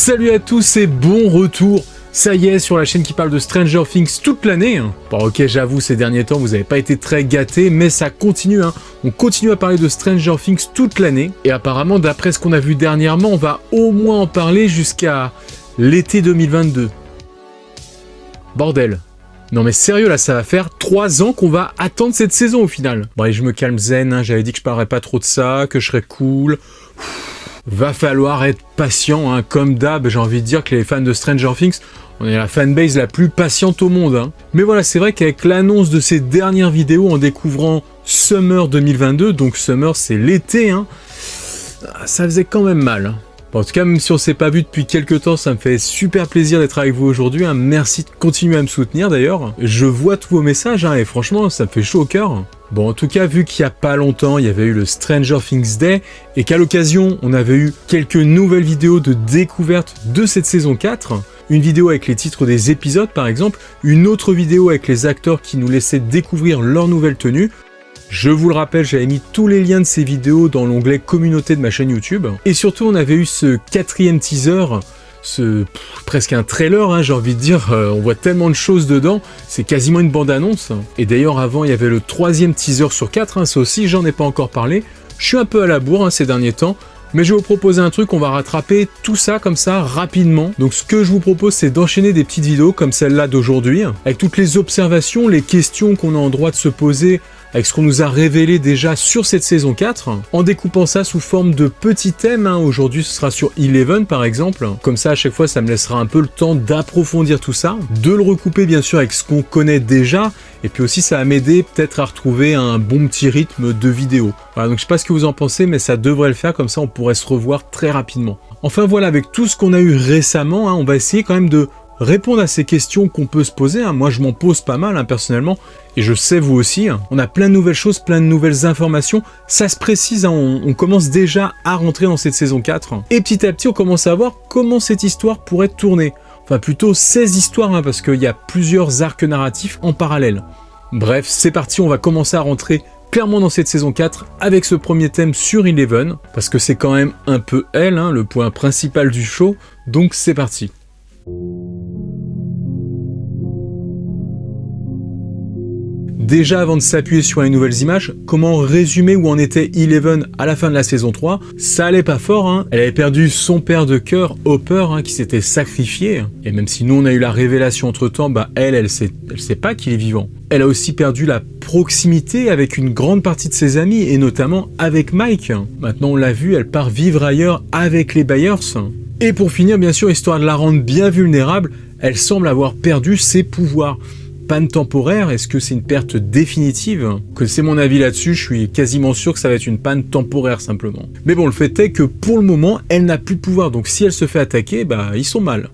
Salut à tous et bon retour. Ça y est, sur la chaîne qui parle de Stranger Things toute l'année. Bon ok, j'avoue, ces derniers temps, vous n'avez pas été très gâtés, mais ça continue. On continue à parler de Stranger Things toute l'année. Et apparemment, d'après ce qu'on a vu dernièrement, on va au moins en parler jusqu'à l'été 2022. Bordel. Non mais sérieux, là, ça va faire 3 ans qu'on va attendre cette saison au final. Bon allez, je me calme zen, j'avais dit que je parlerais pas trop de ça, que je serais cool. Va falloir être patient, comme d'hab, j'ai envie de dire que les fans de Stranger Things, on est la fanbase la plus patiente au monde. Mais voilà, c'est vrai qu'avec l'annonce de ces dernières vidéos en découvrant Summer 2022, donc Summer c'est l'été, ça faisait quand même mal. Bon, en tout cas, même si on s'est pas vu depuis quelques temps, ça me fait super plaisir d'être avec vous aujourd'hui. Merci de continuer à me soutenir d'ailleurs. Je vois tous vos messages et franchement, ça me fait chaud au cœur. Bon, en tout cas, vu qu'il y a pas longtemps, il y avait eu le Stranger Things Day et qu'à l'occasion, on avait eu quelques nouvelles vidéos de découverte de cette saison 4. Une vidéo avec les titres des épisodes par exemple, une autre vidéo avec les acteurs qui nous laissaient découvrir leur nouvelle tenue. Je vous le rappelle, j'avais mis tous les liens de ces vidéos dans l'onglet communauté de ma chaîne YouTube. Et surtout, on avait eu ce 4e teaser, presque un trailer, j'ai envie de dire, on voit tellement de choses dedans, c'est quasiment une bande-annonce. Et d'ailleurs, avant, il y avait le 3e teaser sur 4, ça aussi, j'en ai pas encore parlé. Je suis un peu à la bourre ces derniers temps, mais je vais vous proposer un truc, on va rattraper tout ça comme ça rapidement. Donc ce que je vous propose, c'est d'enchaîner des petites vidéos comme celle-là d'aujourd'hui, avec toutes les observations, les questions qu'on a en droit de se poser, avec ce qu'on nous a révélé déjà sur cette saison 4, en découpant ça sous forme de petits thèmes. Aujourd'hui, ce sera sur Eleven par exemple. Comme ça, à chaque fois, ça me laissera un peu le temps d'approfondir tout ça, de le recouper bien sûr avec ce qu'on connaît déjà, et puis aussi ça va m'aider peut-être à retrouver un bon petit rythme de vidéo. Voilà, donc je sais pas ce que vous en pensez, mais ça devrait le faire, comme ça on pourrait se revoir très rapidement. Enfin voilà, avec tout ce qu'on a eu récemment, on va essayer quand même de répondre à ces questions qu'on peut se poser. Moi je m'en pose pas mal personnellement, et je sais vous aussi. On a plein de nouvelles choses, plein de nouvelles informations, ça se précise, on commence déjà à rentrer dans cette saison 4. Et petit à petit on commence à voir comment cette histoire pourrait tourner. Enfin plutôt 16 histoires, parce qu'il y a plusieurs arcs narratifs en parallèle. Bref, c'est parti, on va commencer à rentrer clairement dans cette saison 4 avec ce premier thème sur Eleven, parce que c'est quand même un peu elle, le point principal du show, donc c'est parti. Déjà, avant de s'appuyer sur les nouvelles images, comment résumer où en était Eleven à la fin de la saison 3? Ça allait pas fort, Elle avait perdu son père de cœur, Hopper, qui s'était sacrifié. Et même si nous on a eu la révélation entre temps, elle sait pas qu'il est vivant. Elle a aussi perdu la proximité avec une grande partie de ses amis, et notamment avec Mike. Maintenant on l'a vu, elle part vivre ailleurs avec les Byers. Et pour finir, bien sûr, histoire de la rendre bien vulnérable, elle semble avoir perdu ses pouvoirs. Panne temporaire, est-ce que c'est une perte définitive? Que c'est mon avis là-dessus, je suis quasiment sûr que ça va être une panne temporaire simplement. Mais bon, le fait est que pour le moment, elle n'a plus de pouvoir, donc si elle se fait attaquer, ils sont mal.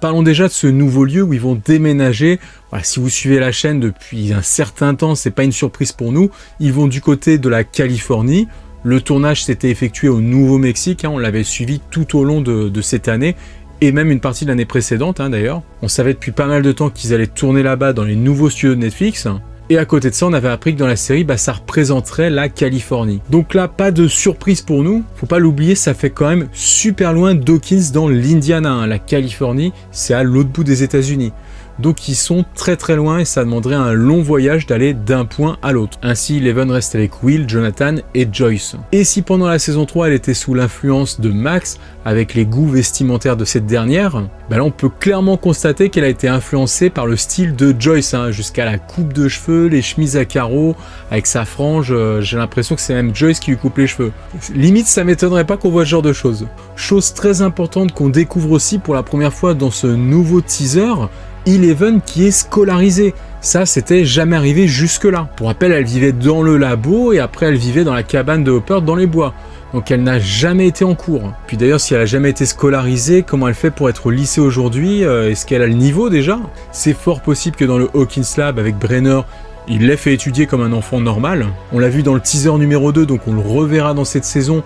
Parlons déjà de ce nouveau lieu où ils vont déménager. Voilà, si vous suivez la chaîne depuis un certain temps, c'est pas une surprise pour nous. Ils vont du côté de la Californie. Le tournage s'était effectué au Nouveau-Mexique, on l'avait suivi tout au long de cette année, et même une partie de l'année précédente d'ailleurs. On savait depuis pas mal de temps qu'ils allaient tourner là-bas dans les nouveaux studios de Netflix. Et à côté de ça, on avait appris que dans la série, ça représenterait la Californie. Donc là, pas de surprise pour nous. Faut pas l'oublier, ça fait quand même super loin d'Hawkins dans l'Indiana. La Californie, c'est à l'autre bout des États-Unis. Donc ils sont très très loin et ça demanderait un long voyage d'aller d'un point à l'autre. Ainsi, Eleven reste avec Will, Jonathan et Joyce. Et si pendant la saison 3, elle était sous l'influence de Max, avec les goûts vestimentaires de cette dernière, là on peut clairement constater qu'elle a été influencée par le style de Joyce, jusqu'à la coupe de cheveux, les chemises à carreaux, avec sa frange, j'ai l'impression que c'est même Joyce qui lui coupe les cheveux. Limite, ça m'étonnerait pas qu'on voit ce genre de choses. Chose très importante qu'on découvre aussi pour la première fois dans ce nouveau teaser, Eleven qui est scolarisée. Ça, c'était jamais arrivé jusque-là. Pour rappel, elle vivait dans le labo et après elle vivait dans la cabane de Hopper dans les bois. Donc elle n'a jamais été en cours. Puis d'ailleurs, si elle a jamais été scolarisée, comment elle fait pour être au lycée aujourd'hui? Est-ce qu'elle a le niveau déjà? C'est fort possible que dans le Hawkins Lab avec Brenner, il l'ait fait étudier comme un enfant normal. On l'a vu dans le teaser numéro 2, donc on le reverra dans cette saison.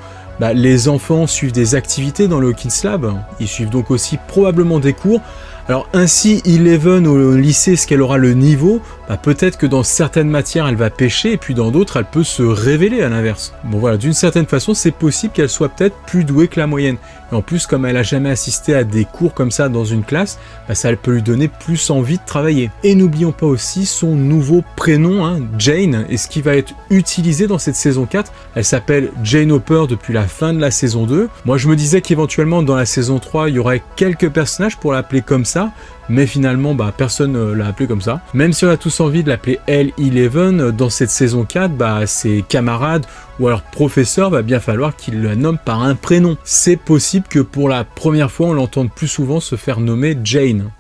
Les enfants suivent des activités dans le Hawkins Lab. Ils suivent donc aussi probablement des cours, Alors ainsi, Eleven au lycée, est-ce qu'elle aura le niveau? Peut-être que dans certaines matières, elle va pêcher, et puis dans d'autres, elle peut se révéler à l'inverse. Bon voilà, d'une certaine façon, c'est possible qu'elle soit peut-être plus douée que la moyenne. Et en plus, comme elle a jamais assisté à des cours comme ça dans une classe, ça peut lui donner plus envie de travailler. Et n'oublions pas aussi son nouveau prénom, Jane, et ce qui va être utilisé dans cette saison 4. Elle s'appelle Jane Hopper depuis la fin de la saison 2. Moi, je me disais qu'éventuellement, dans la saison 3, il y aurait quelques personnages pour l'appeler comme ça, mais finalement, personne ne l'a appelé comme ça. Même si on a tous envie de l'appeler L11, dans cette saison 4, ses camarades ou alors professeurs, va bien falloir qu'ils la nomment par un prénom. C'est possible que pour la première fois, on l'entende plus souvent se faire nommer Jane.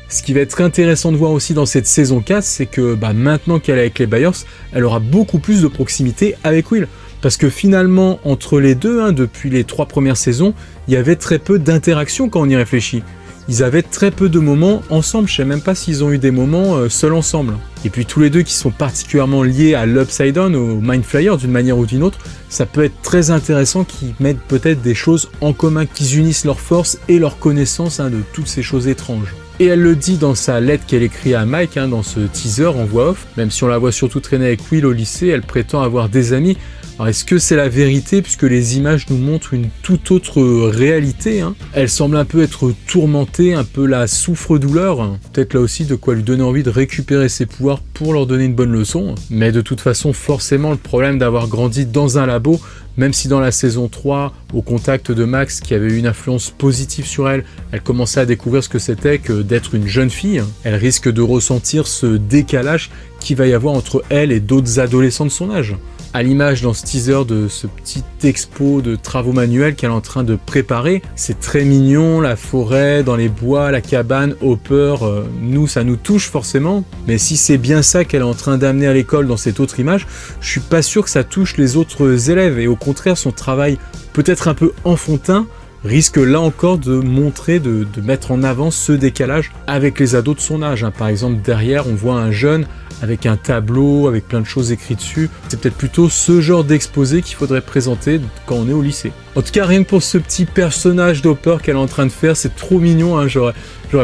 Ce qui va être intéressant de voir aussi dans cette saison 4, c'est que maintenant qu'elle est avec les Byers, elle aura beaucoup plus de proximité avec Will. Parce que finalement, entre les deux, depuis les 3 premières saisons, il y avait très peu d'interaction quand on y réfléchit. Ils avaient très peu de moments ensemble, je sais même pas s'ils ont eu des moments seuls ensemble. Et puis tous les deux qui sont particulièrement liés à l'Upside Down, au Mind Flayer d'une manière ou d'une autre, ça peut être très intéressant qu'ils mettent peut-être des choses en commun, qu'ils unissent leurs forces et leurs connaissances de toutes ces choses étranges. Et elle le dit dans sa lettre qu'elle écrit à Mike, dans ce teaser en voix off, même si on la voit surtout traîner avec Will au lycée, elle prétend avoir des amis. Alors est-ce que c'est la vérité puisque les images nous montrent une toute autre réalité Elle semble un peu être tourmentée, un peu la souffre-douleur. Peut-être là aussi de quoi lui donner envie de récupérer ses pouvoirs pour leur donner une bonne leçon. Mais de toute façon, forcément, le problème d'avoir grandi dans un labo, même si dans la saison 3, au contact de Max, qui avait eu une influence positive sur elle, elle commençait à découvrir ce que c'était que d'être une jeune fille, elle risque de ressentir ce décalage qu'il va y avoir entre elle et d'autres adolescents de son âge. À l'image dans ce teaser de ce petit expo de travaux manuels qu'elle est en train de préparer, c'est très mignon, la forêt, dans les bois, la cabane, Hopper, nous ça nous touche forcément, mais si c'est bien ça qu'elle est en train d'amener à l'école dans cette autre image, je suis pas sûr que ça touche les autres élèves, et au contraire son travail peut-être un peu enfantin risque là encore de montrer, de mettre en avant ce décalage avec les ados de son âge. Par exemple derrière on voit un jeune avec un tableau, avec plein de choses écrites dessus. C'est peut-être plutôt ce genre d'exposé qu'il faudrait présenter quand on est au lycée. En tout cas, rien que pour ce petit personnage d'Hopper qu'elle est en train de faire, c'est trop mignon. J'aurais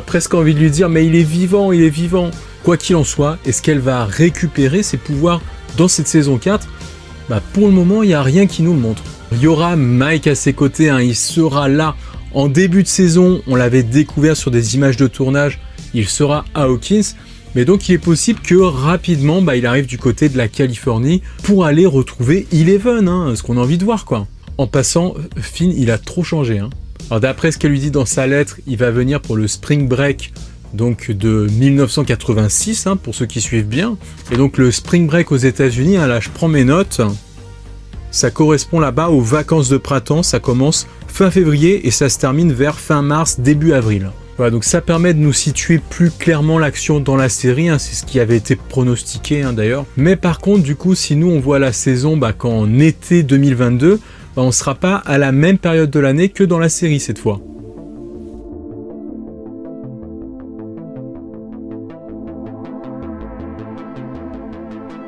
presque envie de lui dire, mais il est vivant, il est vivant. Quoi qu'il en soit, est-ce qu'elle va récupérer ses pouvoirs dans cette saison 4 ? Pour le moment, il n'y a rien qui nous le montre. Il y aura Mike à ses côtés, il sera là. En début de saison, on l'avait découvert sur des images de tournage, il sera à Hawkins. Mais donc il est possible que rapidement il arrive du côté de la Californie pour aller retrouver Eleven, ce qu'on a envie de voir quoi. En passant, Finn il a trop changé. Alors d'après ce qu'elle lui dit dans sa lettre, il va venir pour le Spring Break donc de 1986 pour ceux qui suivent bien. Et donc le Spring Break aux États-Unis, là je prends mes notes, ça correspond là-bas aux vacances de printemps, ça commence fin février et ça se termine vers fin mars, début avril. Voilà, donc ça permet de nous situer plus clairement l'action dans la série, c'est ce qui avait été pronostiqué d'ailleurs. Mais par contre, du coup, si nous on voit la saison qu'en été 2022, on ne sera pas à la même période de l'année que dans la série cette fois.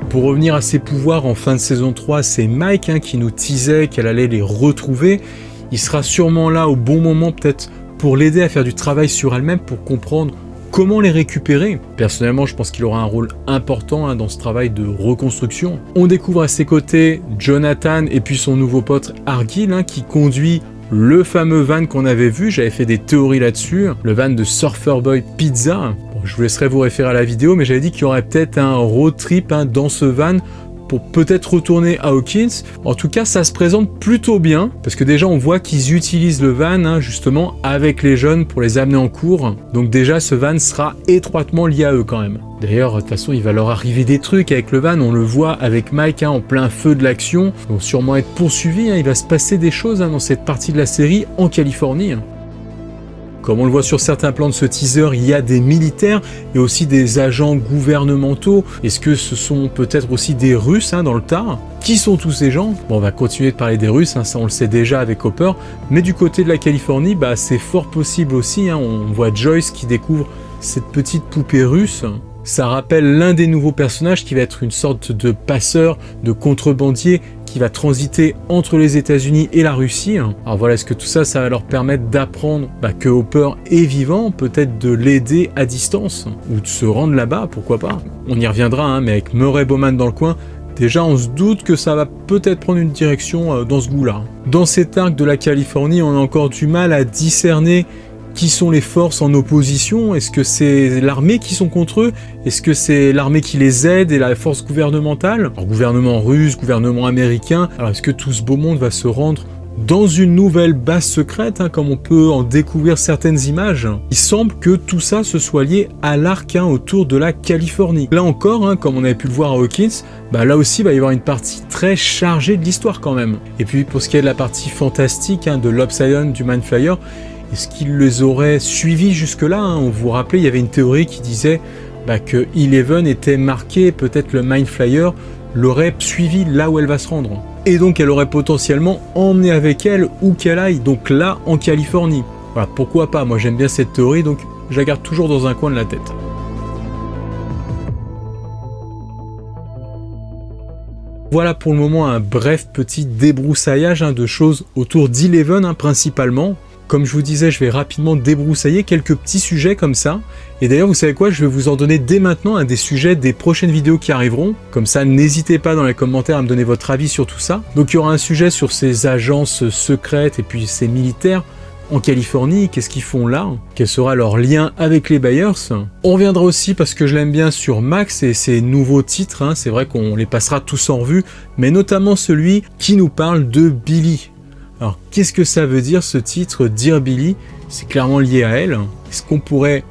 Pour revenir à ses pouvoirs en fin de saison 3, c'est Mike qui nous teasait qu'elle allait les retrouver. Il sera sûrement là au bon moment, peut-être pour l'aider à faire du travail sur elle-même, pour comprendre comment les récupérer. Personnellement, je pense qu'il aura un rôle important dans ce travail de reconstruction. On découvre à ses côtés Jonathan et puis son nouveau pote Argyll qui conduit le fameux van qu'on avait vu. J'avais fait des théories là-dessus, le van de Surfer Boy Pizza. Bon, je vous laisserai vous référer à la vidéo, mais j'avais dit qu'il y aurait peut-être un road trip dans ce van pour peut-être retourner à Hawkins. En tout cas, ça se présente plutôt bien, parce que déjà on voit qu'ils utilisent le van justement avec les jeunes pour les amener en cours. Donc déjà ce van sera étroitement lié à eux quand même. D'ailleurs, de toute façon, il va leur arriver des trucs avec le van, on le voit avec Mike en plein feu de l'action. Ils vont sûrement être poursuivis, il va se passer des choses dans cette partie de la série en Californie. Comme on le voit sur certains plans de ce teaser, il y a des militaires et aussi des agents gouvernementaux. Est-ce que ce sont peut-être aussi des Russes dans le tas ? Qui sont tous ces gens ? Bon, on va continuer de parler des Russes, ça on le sait déjà avec Hopper. Mais du côté de la Californie, c'est fort possible aussi. On voit Joyce qui découvre cette petite poupée russe. Ça rappelle l'un des nouveaux personnages qui va être une sorte de passeur, de contrebandier, qui qui va transiter entre les États-Unis et la Russie. Alors voilà, est-ce que tout ça, ça va leur permettre d'apprendre que Hopper est vivant, peut-être de l'aider à distance, ou de se rendre là-bas, pourquoi pas. On y reviendra, mais avec Murray Bowman dans le coin, déjà on se doute que ça va peut-être prendre une direction dans ce goût-là. Dans cet arc de la Californie, on a encore du mal à discerner qui sont les forces en opposition. Est-ce que c'est l'armée qui sont contre eux? Est-ce que c'est l'armée qui les aide et la force gouvernementale? Alors gouvernement russe, gouvernement américain. Alors est-ce que tout ce beau monde va se rendre dans une nouvelle base secrète, comme on peut en découvrir certaines images? Il semble que tout ça se soit lié à l'arc autour de la Californie. Là encore, comme on avait pu le voir à Hawkins, là aussi il va y avoir une partie très chargée de l'histoire quand même. Et puis pour ce qui est de la partie fantastique de l'Obsidian, du Mind Flayer, est-ce qu'ils les auraient suivis jusque-là? On vous rappelait, il y avait une théorie qui disait que Eleven était marqué, peut-être le Mind Flayer l'aurait suivi là où elle va se rendre. Et donc elle aurait potentiellement emmené avec elle où qu'elle aille, donc là en Californie. Voilà, pourquoi pas, moi j'aime bien cette théorie, donc je la garde toujours dans un coin de la tête. Voilà pour le moment un bref petit débroussaillage de choses autour d'Eleven principalement. Comme je vous disais, je vais rapidement débroussailler quelques petits sujets comme ça. Et d'ailleurs, vous savez quoi, je vais vous en donner dès maintenant des sujets des prochaines vidéos qui arriveront. Comme ça, n'hésitez pas dans les commentaires à me donner votre avis sur tout ça. Donc il y aura un sujet sur ces agences secrètes et puis ces militaires en Californie. Qu'est-ce qu'ils font là? Quel sera leur lien avec les Byers? On reviendra aussi, parce que je l'aime bien, sur Max et ses nouveaux titres. C'est vrai qu'on les passera tous en revue, mais notamment celui qui nous parle de Billy. Alors, qu'est-ce que ça veut dire ce titre, Dear Billy? C'est clairement lié à elle. Est-ce qu'on pourrait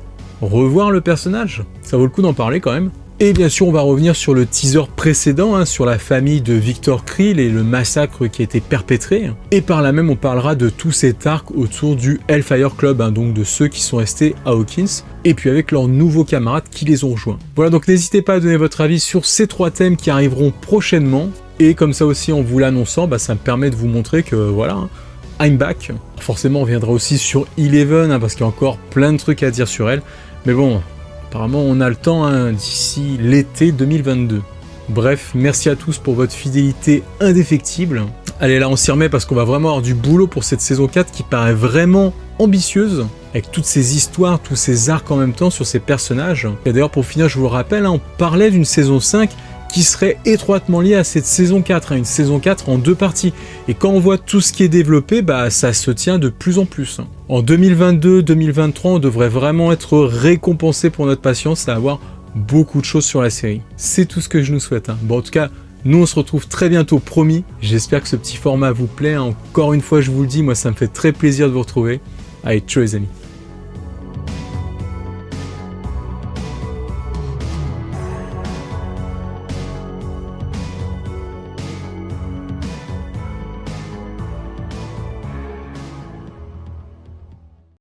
revoir le personnage? Ça vaut le coup d'en parler quand même. Et bien sûr, on va revenir sur le teaser précédent, sur la famille de Victor Creel et le massacre qui a été perpétré. Et par là même, on parlera de tout cet arc autour du Hellfire Club, donc de ceux qui sont restés à Hawkins, et puis avec leurs nouveaux camarades qui les ont rejoints. Voilà, donc n'hésitez pas à donner votre avis sur ces 3 thèmes qui arriveront prochainement. Et comme ça aussi, en vous l'annonçant, ça me permet de vous montrer que voilà, I'm back. Forcément, on reviendra aussi sur Eleven, parce qu'il y a encore plein de trucs à dire sur elle. Mais bon, apparemment, on a le temps d'ici l'été 2022. Bref, merci à tous pour votre fidélité indéfectible. Allez, là, on s'y remet parce qu'on va vraiment avoir du boulot pour cette saison 4 qui paraît vraiment ambitieuse, avec toutes ces histoires, tous ces arcs en même temps sur ces personnages. Et d'ailleurs, pour finir, je vous le rappelle, on parlait d'une saison 5 qui serait étroitement lié à cette saison 4, une saison 4 en 2 parties. Et quand on voit tout ce qui est développé, ça se tient de plus en plus. En 2022-2023, on devrait vraiment être récompensé pour notre patience et avoir beaucoup de choses sur la série. C'est tout ce que je nous souhaite. Bon, en tout cas, nous on se retrouve très bientôt, promis. J'espère que ce petit format vous plaît. Encore une fois, je vous le dis, moi ça me fait très plaisir de vous retrouver. Allez, ciao les amis.